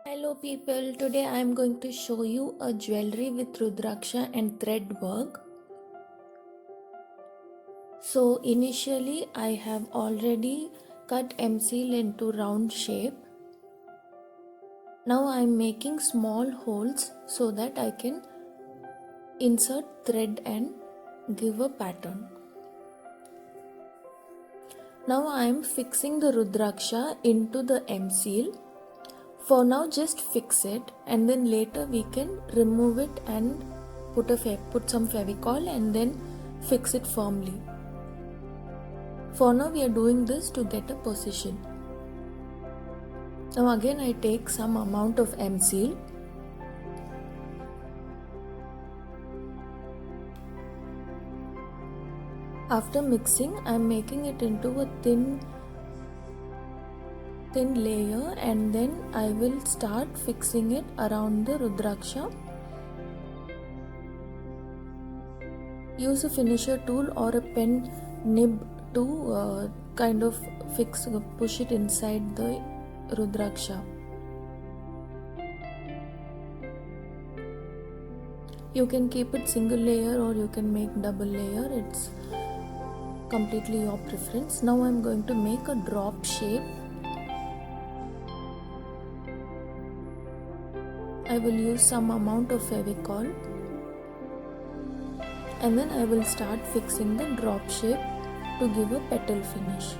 Hello people, today I am going to show you a jewelry with Rudraksha and thread work. So initially I have already cut M-seal into round shape. Now I am making small holes so that I can insert thread and give a pattern. Now I am fixing the Rudraksha into the M-seal. For now just fix it and then later we can remove it and put some Fevicol and then fix it firmly. For now we are doing this to get a position. Now again I take some amount of M-seal. After mixing I am making it into a thin layer and then I will start fixing it around the Rudraksha. Use a finisher tool or a pen nib to kind of push it inside the Rudraksha. You can keep it single layer or you can make double layer, it's completely your preference. Now I'm going to make a drop shape. I will use some amount of Fevicol and then I will start fixing the drop shape to give a petal finish.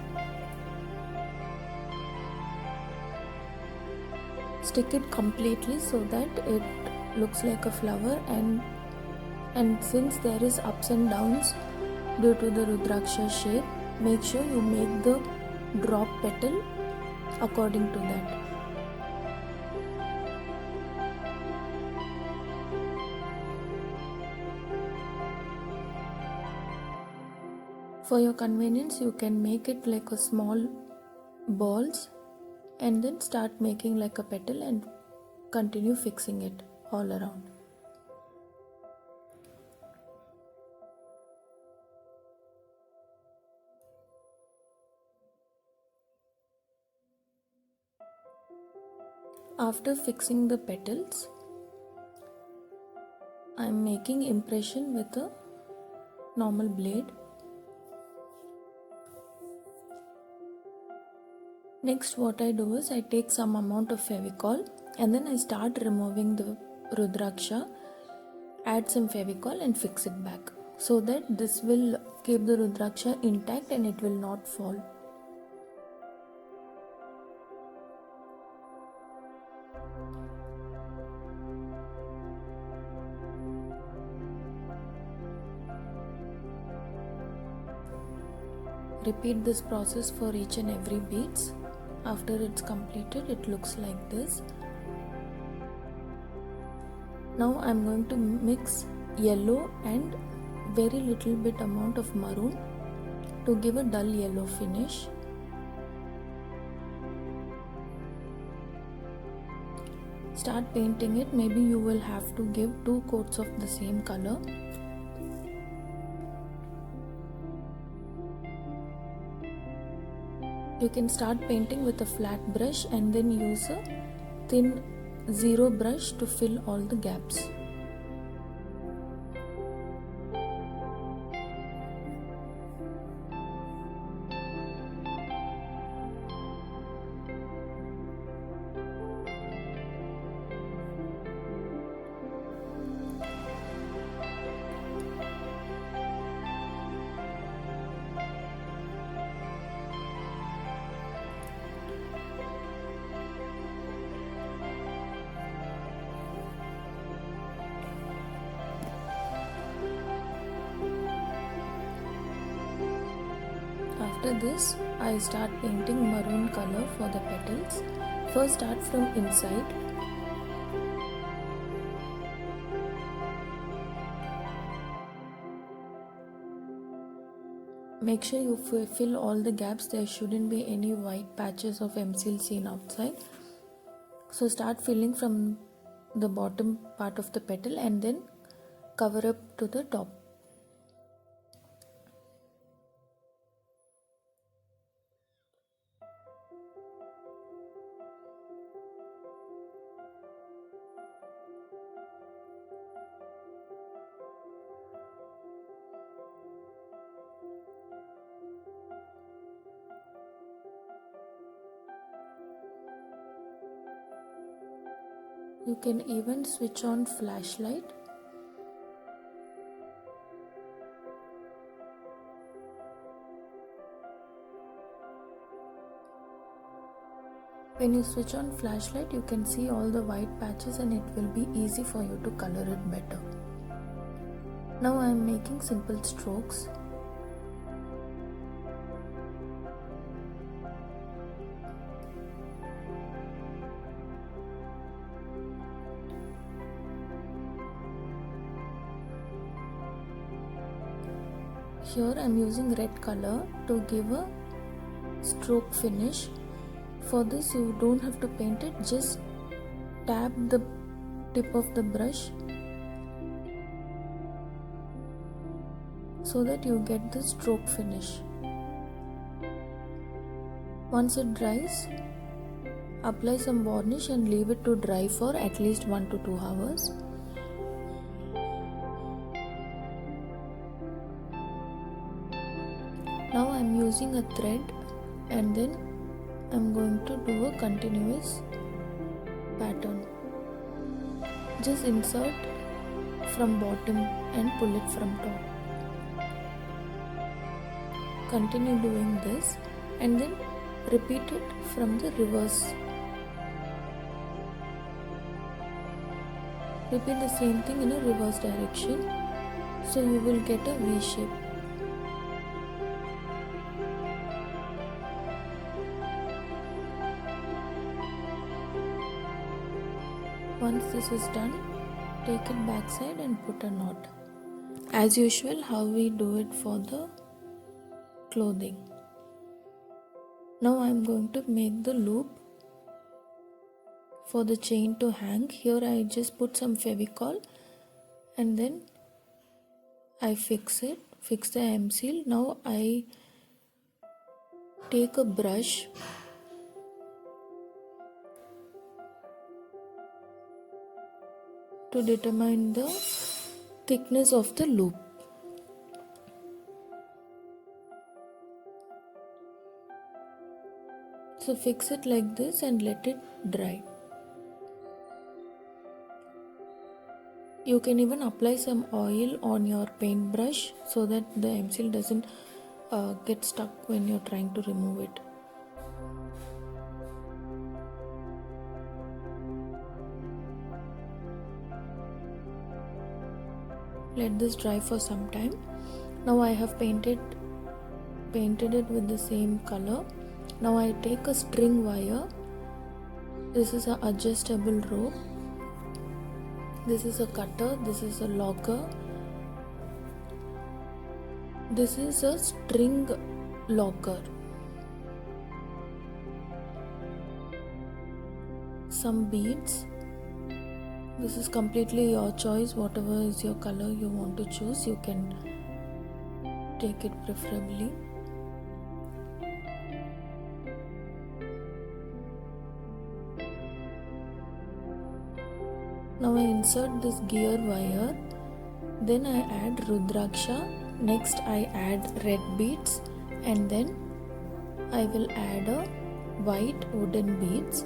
Stick it completely so that it looks like a flower and since there is ups and downs due to the Rudraksha shape, make sure you make the drop petal according to that. For your convenience, you can make it like a small balls and then start making like a petal and continue fixing it all around. After fixing the petals, I am making impression with a normal blade. Next what I do is I take some amount of Fevicol and then I start removing the Rudraksha, add some Fevicol and fix it back so that this will keep the Rudraksha intact and it will not fall. Repeat this process for each and every beads. After it's completed, it looks like this. Now I'm going to mix yellow and very little bit amount of maroon to give a dull yellow finish. Start painting it. Maybe you will have to give 2 coats of the same color. You can start painting with a flat brush and then use a thin zero brush to fill all the gaps. After this, I start painting maroon color for the petals. First start from inside. Make sure you fill all the gaps. There shouldn't be any white patches of M-seal seen outside. So start filling from the bottom part of the petal and then cover up to the top. You can even switch on flashlight. When you switch on flashlight, you can see all the white patches and it will be easy for you to color it better. Now I am making simple strokes. Here I am using red color to give a stroke finish. For this you don't have to paint it, just tap the tip of the brush so that you get the stroke finish. Once it dries, apply some varnish and leave it to dry for at least 1 to 2 hours. Now I am using a thread and then I am going to do a continuous pattern. Just insert from bottom and pull it from top. Continue doing this and then repeat it from the reverse. Repeat the same thing in a reverse direction so you will get a V shape. Once this is done, take it backside and put a knot. As usual, how we do it for the clothing. Now I am going to make the loop for the chain to hang. Here I just put some Fevicol and then I fix the hem seal. Now I take a brush to determine the thickness of the loop. So fix it like this and let it dry. You can even apply some oil on your paintbrush so that the hem seal doesn't get stuck when you're trying to remove it. Let this dry for some time. Now I have painted it with the same color. Now I take a string wire. This is an adjustable rope. This is a cutter. This is a locker. This is a string locker. Some beads. This is completely your choice. Whatever is your color you want to choose, you can take it preferably. Now I insert this gear wire, then I add Rudraksha, next I add red beads and then I will add a white wooden beads.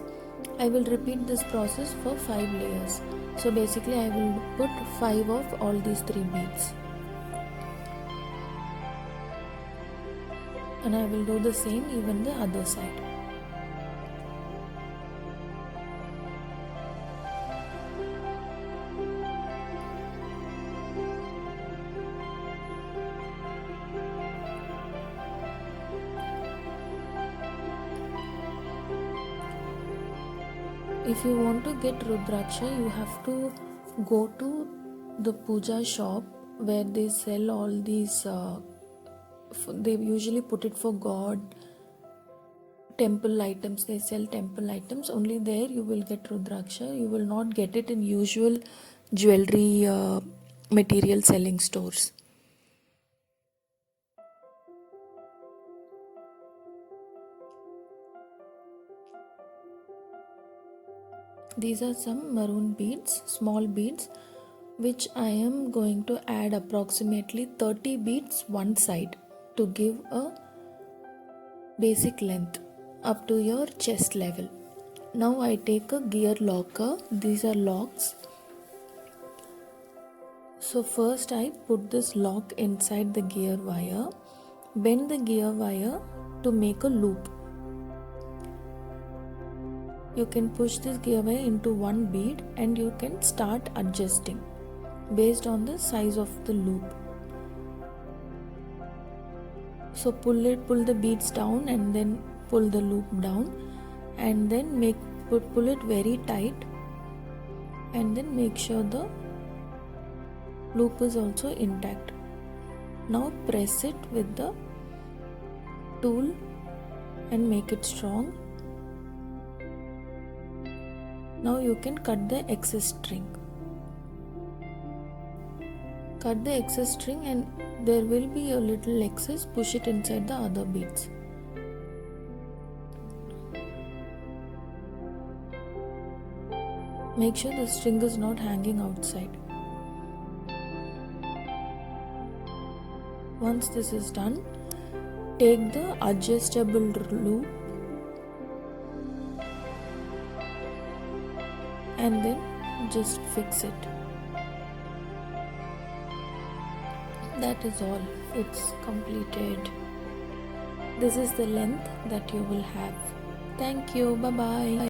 I will repeat this process for 5 layers. So basically I will put 5 of all these 3 beads. And I will do the same even the other side. If you want to get Rudraksha, you have to go to the puja shop where they sell all these, they usually put it for God, temple items, they sell temple items. Only there you will get Rudraksha. You will not get it in usual jewelry material selling stores. These are some maroon beads, small beads, which I am going to add approximately 30 beads one side to give a basic length up to your chest level. Now I take a gear locker. These are locks. So first I put this lock inside the gear wire. Bend the gear wire to make a loop. You can push this gear wire into one bead and you can start adjusting based on the size of the loop. So pull the beads down and then pull the loop down, and then pull it very tight, and then make sure the loop is also intact. Now press it with the tool and make it strong. Now you can cut the excess string. Cut the excess string, and there will be a little excess. Push it inside the other beads. Make sure the string is not hanging outside. Once this is done, take the adjustable loop and then just fix it. That is all. It's completed. This is the length that you will have. Thank you. Bye bye.